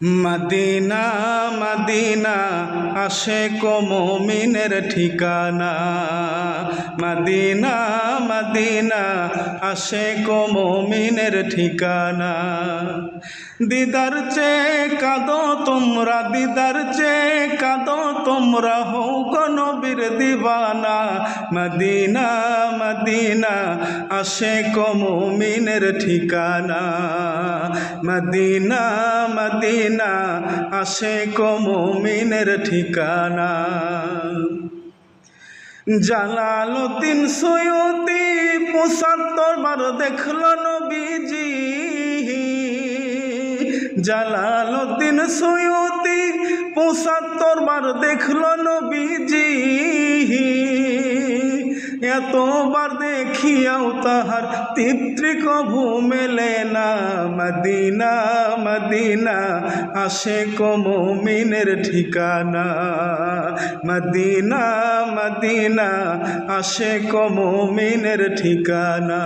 Medina Medina Ashiq মুমিনের ঠিকানা। Medina Medina Ashiq মুমিনের ঠিকানা। দিদার চেয়ে কাঁদো তোমরা, দিদার চেয়ে কাঁদো তোমরা, হও গো নবীর দিবানা। মদিনা মদিনা আশিক মুমিনের ঠিকানা। মদিনা মদিনা আশিক মুমিনের ঠিকানা। জালালউদ্দিন সৈয়দী ৭৫ বার দেখল নবীজি। জালালউদ্দিন সৈয়দী ৭৫ বার দেখল নবীজি। এতবার দেখিয়াও তাহার তৃপ্তি কভু মেলে না। মদিনা মদিনা আশিক মুমিনের ঠিকানা। মদিনা মদিনা আশিক মুমিনের ঠিকানা।